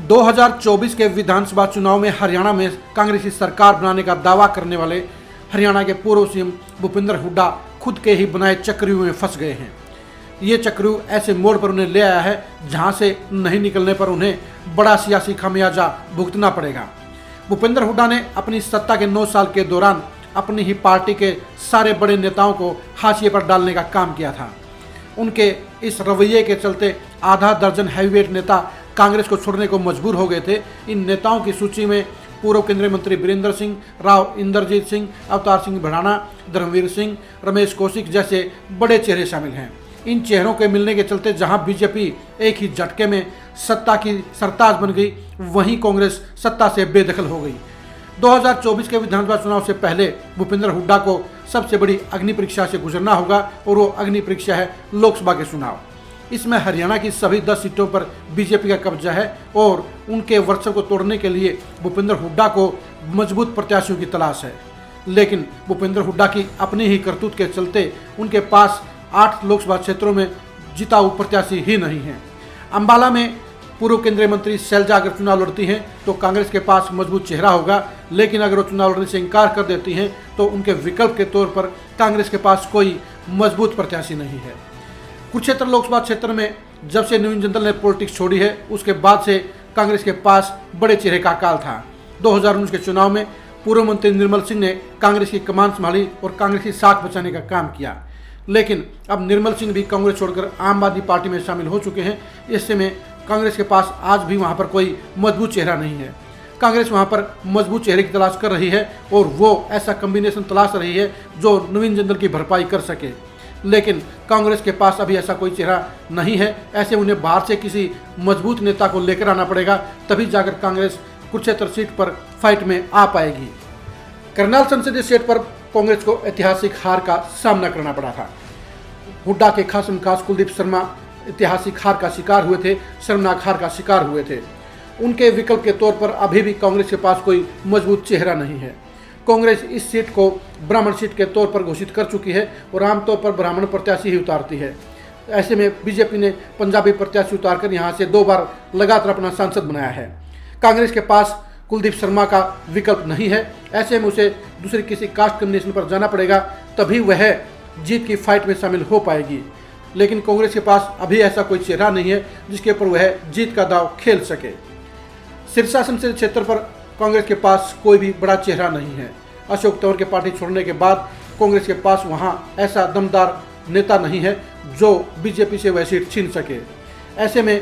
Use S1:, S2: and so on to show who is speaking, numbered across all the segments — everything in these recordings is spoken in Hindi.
S1: 2024 के विधानसभा चुनाव में हरियाणा में कांग्रेसी सरकार बनाने का दावा करने वाले हरियाणा के पूर्व सीएम भूपेंद्र हुड्डा खुद के ही बनाए चक्रव्यूह में फंस गए हैं। ये चक्रव्यूह ऐसे मोड़ पर उन्हें ले आया है जहां से नहीं निकलने पर उन्हें बड़ा सियासी खामियाजा भुगतना पड़ेगा। भूपेंद्र हुड्डा ने अपनी सत्ता के 9 साल के दौरान अपनी ही पार्टी के सारे बड़े नेताओं को हाशिए पर डालने का काम किया था। उनके इस रवैये के चलते आधा दर्जन हैवीवेट नेता कांग्रेस को छोड़ने को मजबूर हो गए थे। इन नेताओं की सूची में पूर्व केंद्रीय मंत्री वीरेंद्र सिंह राव, इंद्रजीत सिंह, अवतार सिंह भड़ाना, धर्मवीर सिंह, रमेश कौशिक जैसे बड़े चेहरे शामिल हैं। इन चेहरों के मिलने के चलते जहां बीजेपी एक ही झटके में सत्ता की सरताज बन गई, वहीं कांग्रेस सत्ता से बेदखल हो गई। 2024 के विधानसभा चुनाव से पहले भूपेंद्र हुड्डा को सबसे बड़ी अग्नि परीक्षा से गुजरना होगा और वो अग्नि परीक्षा है लोकसभा के चुनाव। इसमें हरियाणा की सभी 10 सीटों पर बीजेपी का कब्जा है और उनके वर्चस्व को तोड़ने के लिए भूपेंद्र हुड्डा को मजबूत प्रत्याशियों की तलाश है। लेकिन भूपेंद्र हुड्डा की अपनी ही करतूत के चलते उनके पास 8 लोकसभा क्षेत्रों में जीता हुआ प्रत्याशी ही नहीं है। अंबाला में पूर्व केंद्रीय मंत्री शैलजा अगर चुनाव लड़ती हैं तो कांग्रेस के पास मजबूत चेहरा होगा, लेकिन अगर वो चुनाव लड़ने से इनकार कर देती हैं तो उनके विकल्प के तौर पर कांग्रेस के पास कोई मजबूत प्रत्याशी नहीं है। कुरुक्षेत्र लोकसभा क्षेत्र में जब से नवीन जंदल ने पॉलिटिक्स छोड़ी है, उसके बाद से कांग्रेस के पास बड़े चेहरे का अकाल था। 2019 के चुनाव में पूर्व मंत्री निर्मल सिंह ने कांग्रेस की कमान संभाली और कांग्रेस की साख बचाने का काम किया, लेकिन अब निर्मल सिंह भी कांग्रेस छोड़कर आम आदमी पार्टी में शामिल हो चुके हैं। इससे में कांग्रेस के पास आज भी वहां पर कोई मजबूत चेहरा नहीं है। कांग्रेस वहां पर मजबूत चेहरे की तलाश कर रही है और वो ऐसा कॉम्बिनेशन तलाश रही है जो नवीन जंदल की भरपाई कर सके, लेकिन कांग्रेस के पास अभी ऐसा कोई चेहरा नहीं है। ऐसे उन्हें बाहर से किसी मजबूत नेता को लेकर आना पड़ेगा, तभी जाकर कांग्रेस कुरुक्षेत्र सीट पर फाइट में आ पाएगी। करनाल संसदीय सीट पर कांग्रेस को ऐतिहासिक हार का सामना करना पड़ा था। हुड्डा के खास विकास कुलदीप शर्मा ऐतिहासिक हार का शिकार हुए थे, शर्मनाक हार का शिकार हुए थे। उनके विकल्प के तौर पर अभी भी कांग्रेस के पास कोई मजबूत चेहरा नहीं है। कांग्रेस इस सीट को ब्राह्मण सीट के तौर पर घोषित कर चुकी है और आमतौर पर ब्राह्मण प्रत्याशी ही उतारती है। ऐसे में बीजेपी ने पंजाबी प्रत्याशी उतारकर यहां से 2 बार लगातार अपना सांसद बनाया है। कांग्रेस के पास कुलदीप शर्मा का विकल्प नहीं है। ऐसे में उसे दूसरी किसी कास्ट कम्युनिकेशन पर जाना पड़ेगा, तभी वह जीत की फाइट में शामिल हो पाएगी। लेकिन कांग्रेस के पास अभी ऐसा कोई चेहरा नहीं है जिसके ऊपर वह जीत का दांव खेल सके। सिरसा संसदीय क्षेत्र पर कांग्रेस के पास कोई भी बड़ा चेहरा नहीं है। अशोक तंवर के पार्टी छोड़ने के बाद कांग्रेस के पास वहां ऐसा दमदार नेता नहीं है जो बीजेपी से वह सीट छीन सके। ऐसे में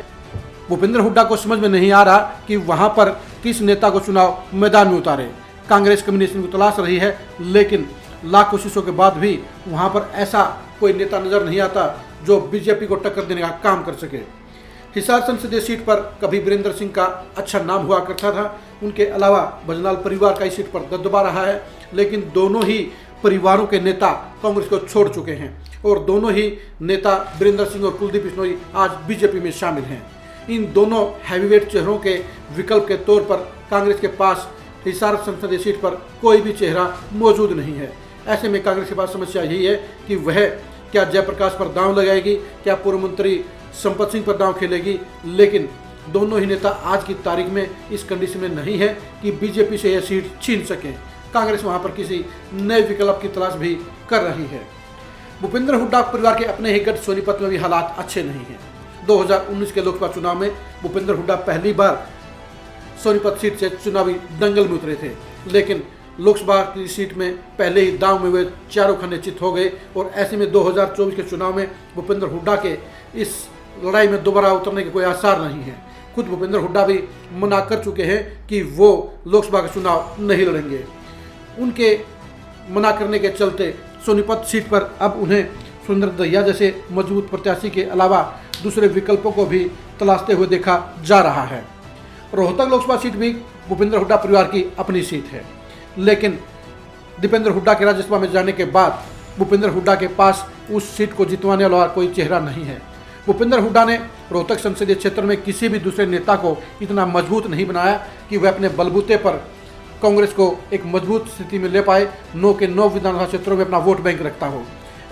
S1: भूपेंद्र हुड्डा को समझ में नहीं आ रहा कि वहां पर किस नेता को चुनाव मैदान में उतारे। कांग्रेस कम्युनिकेशन को तलाश रही है, लेकिन लाख कोशिशों के बाद भी वहां पर ऐसा कोई नेता नजर नहीं आता जो बीजेपी को टक्कर देने का काम कर सके। हिसार संसदीय सीट पर कभी वीरेंद्र सिंह का अच्छा नाम हुआ करता था। उनके अलावा भजनाल परिवार का इस सीट पर दबदबा रहा है, लेकिन दोनों ही परिवारों के नेता कांग्रेस को छोड़ चुके हैं और दोनों ही नेता वीरेंद्र सिंह और कुलदीप बिश्नोई आज बीजेपी में शामिल हैं। इन दोनों हैवीवेट चेहरों के विकल्प के तौर पर कांग्रेस के पास हिसार संसदीय सीट पर कोई भी चेहरा मौजूद नहीं है। ऐसे में कांग्रेस के पास समस्या यही है कि वह क्या जयप्रकाश पर दांव लगाएगी, क्या पूर्व मंत्री संपत सिंह पर दांव खेलेगी। लेकिन दोनों ही नेता आज की तारीख में इस कंडीशन में नहीं है कि बीजेपी से यह सीट छीन सकें। कांग्रेस वहां पर किसी नए विकल्प की तलाश भी कर रही है। भूपेंद्र हुड्डा परिवार के अपने ही गढ़ सोनीपत में भी हालात अच्छे नहीं हैं। 2019 के लोकसभा चुनाव में भूपेंद्र हुड्डा पहली बार सोनीपत सीट से चुनावी दंगल में उतरे थे, लेकिन लोकसभा की सीट में पहले ही दांव में वे चारों खाने चित हो गए और ऐसे में 2024 के चुनाव में भूपेंद्र हुड्डा के इस लड़ाई में दोबारा उतरने के कोई आसार नहीं है। खुद भूपेंद्र हुड्डा भी मना कर चुके हैं कि वो लोकसभा का चुनाव नहीं लड़ेंगे। उनके मना करने के चलते सोनीपत सीट पर अब उन्हें सुंदर दहिया जैसे मजबूत प्रत्याशी के अलावा दूसरे विकल्पों को भी तलाशते हुए देखा जा रहा है। रोहतक लोकसभा सीट भी भूपेंद्र हुड्डा परिवार की अपनी सीट है, लेकिन दीपेंद्र हुड्डा के राज्यसभा में जाने के बाद भूपेंद्र हुड्डा के पास उस सीट को जितवाने वाला कोई चेहरा नहीं है। भूपेंद्र हुड्डा ने रोहतक संसदीय क्षेत्र में किसी भी दूसरे नेता को इतना मजबूत नहीं बनाया कि वह अपने बलबूते पर कांग्रेस को एक मजबूत स्थिति में ले पाए। 9 के 9 विधानसभा क्षेत्रों में अपना वोट बैंक रखता हो।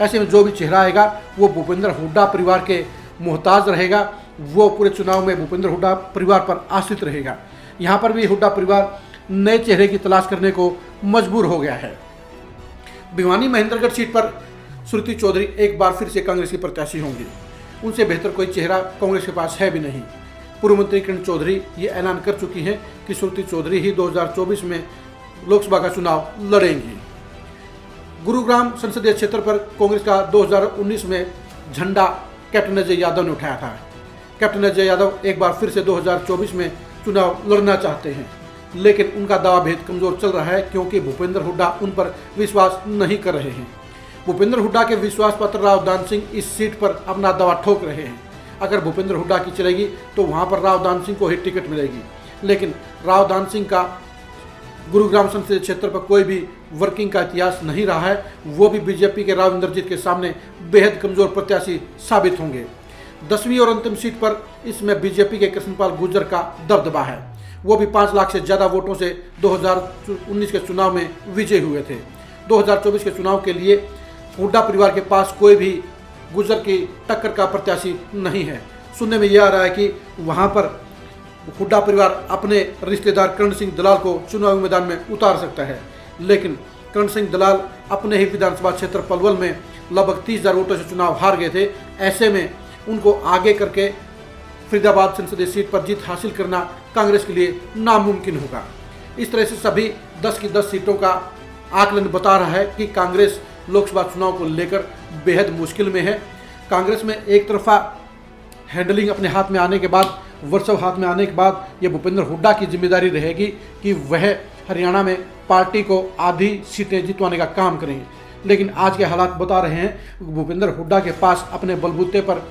S1: ऐसे में जो भी चेहरा आएगा वो भूपेंद्र हुड्डा परिवार के मोहताज रहेगा वो पूरे चुनाव में भूपेंद्र हुड्डा परिवार पर आश्रित रहेगा। यहाँ पर भी हुड्डा परिवार नए चेहरे की तलाश करने को मजबूर हो गया है। भिवानी महेंद्रगढ़ सीट पर श्रुति चौधरी एक बार फिर से कांग्रेस की प्रत्याशी होंगी। उनसे बेहतर कोई चेहरा कांग्रेस के पास है भी नहीं। पूर्व मंत्री किरण चौधरी ये ऐलान कर चुकी हैं कि श्रुति चौधरी ही 2024 में लोकसभा का चुनाव लड़ेंगी। गुरुग्राम संसदीय क्षेत्र पर कांग्रेस का 2019 में झंडा कैप्टन अजय यादव ने उठाया था। कैप्टन अजय यादव एक बार फिर से 2024 में चुनाव लड़ना चाहते हैं, लेकिन उनका दावा भेद कमजोर चल रहा है क्योंकि भूपेंद्र हुड्डा उन पर विश्वास नहीं कर रहे हैं। भूपेंद्र हुड्डा के विश्वास पात्र राव दान सिंह इस सीट पर अपना दावा ठोक रहे हैं। अगर भूपेंद्र हुड्डा की चलेगी तो वहां पर राव दान सिंह को ही टिकट मिलेगी, लेकिन राव दान सिंह का गुरुग्राम संसदीय क्षेत्र पर कोई भी वर्किंग का इतिहास नहीं रहा है। वो भी बीजेपी के राव इंद्रजीत के सामने बेहद कमजोर प्रत्याशी साबित होंगे। 10वीं और अंतिम सीट पर इसमें बीजेपी के कृष्णपाल गुर्जर का दबदबा है। वो भी 5 लाख से ज़्यादा वोटों से 2019 के चुनाव में विजयी हुए थे। 2024 के चुनाव के लिए हुड्डा परिवार के पास कोई भी गुर्जर की टक्कर का प्रत्याशी नहीं है। सुनने में यह आ रहा है कि वहां पर हुड्डा परिवार अपने रिश्तेदार करण सिंह दलाल को चुनावी मैदान में उतार सकता है, लेकिन करण सिंह दलाल अपने ही विधानसभा क्षेत्र पलवल में लगभग 30,000 वोटों से चुनाव हार गए थे। ऐसे में उनको आगे करके फरीदाबाद संसदीय सीट पर जीत हासिल करना कांग्रेस के लिए नामुमकिन होगा। इस तरह से सभी 10 की 10 सीटों का आकलन बता रहा है कि कांग्रेस लोकसभा चुनाव को लेकर बेहद मुश्किल में है। कांग्रेस में एक तरफा हैंडलिंग अपने हाथ में आने के बाद, वर्चस्व हाथ में आने के बाद ये भूपेंद्र हुड्डा की जिम्मेदारी रहेगी कि वह हरियाणा में पार्टी को आधी सीटें जितवाने का काम करेंगे। लेकिन आज के हालात बता रहे हैं भूपेंद्र हुड्डा के पास अपने बलबूते पर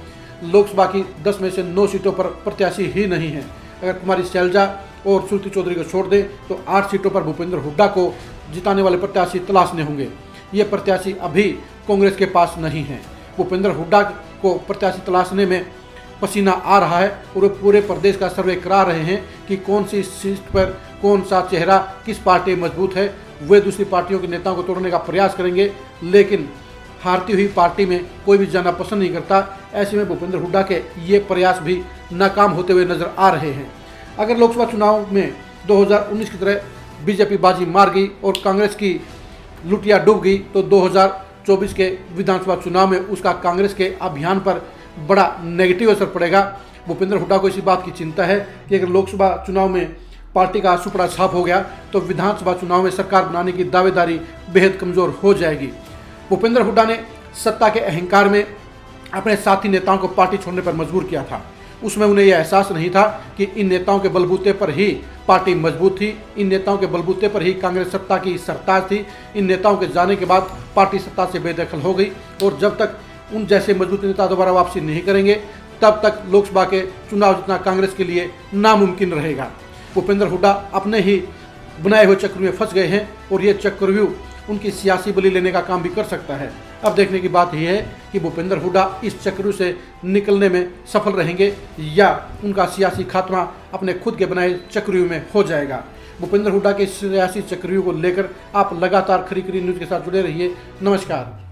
S1: लोकसभा की 10 में से 9 सीटों पर प्रत्याशी ही नहीं है। अगर कुमारी शैलजा और श्रुति चौधरी को छोड़ दें तो 8 सीटों पर भूपेंद्र हुड्डा को जिताने वाले प्रत्याशी तलाशने होंगे। ये प्रत्याशी अभी कांग्रेस के पास नहीं है। भूपेंद्र हुड्डा को प्रत्याशी तलाशने में पसीना आ रहा है और वे पूरे प्रदेश का सर्वे करा रहे हैं कि कौन सी सीट पर कौन सा चेहरा किस पार्टी मजबूत है। वे दूसरी पार्टियों के नेताओं को तोड़ने का प्रयास करेंगे, लेकिन हारती हुई पार्टी में कोई भी जाना पसंद नहीं करता। ऐसे में भूपेंद्र हुड्डा के ये प्रयास भी नाकाम होते हुए नजर आ रहे हैं। अगर लोकसभा चुनाव में 2019 की तरह बीजेपी बाजी मार गई और कांग्रेस की लुटिया डूब गई तो 2024 के विधानसभा चुनाव में उसका कांग्रेस के अभियान पर बड़ा नेगेटिव असर पड़ेगा। भूपेंद्र हुड्डा को इसी बात की चिंता है कि अगर लोकसभा चुनाव में पार्टी का सुपड़ा साफ हो गया तो विधानसभा चुनाव में सरकार बनाने की दावेदारी बेहद कमजोर हो जाएगी। भूपेंद्र हुड्डा ने सत्ता के अहंकार में अपने साथी नेताओं को पार्टी छोड़ने पर मजबूर किया था। उसमें उन्हें यह एहसास नहीं था कि इन नेताओं के बलबूते पर ही पार्टी मजबूत थी, इन नेताओं के बलबूते पर ही कांग्रेस सत्ता की सरताज थी। इन नेताओं के जाने के बाद पार्टी सत्ता से बेदखल हो गई और जब तक उन जैसे मजबूत नेता दोबारा वापसी नहीं करेंगे तब तक लोकसभा के चुनाव जीतना कांग्रेस के लिए नामुमकिन रहेगा। भूपेंद्र हुड्डा अपने ही बनाए हुए चक्रव्यूह में फंस गए हैं और ये चक्रव्यूह उनकी सियासी बलि लेने का काम भी कर सकता है। अब देखने की बात यह है कि भूपेंद्र हुड्डा इस चक्रव्यूह से निकलने में सफल रहेंगे या उनका सियासी खात्मा अपने खुद के बनाए चक्रव्यूह में हो जाएगा। भूपेंद्र हुड्डा के सियासी चक्रव्यूह को लेकर आप लगातार खरी खरी न्यूज़ के साथ जुड़े रहिए। नमस्कार।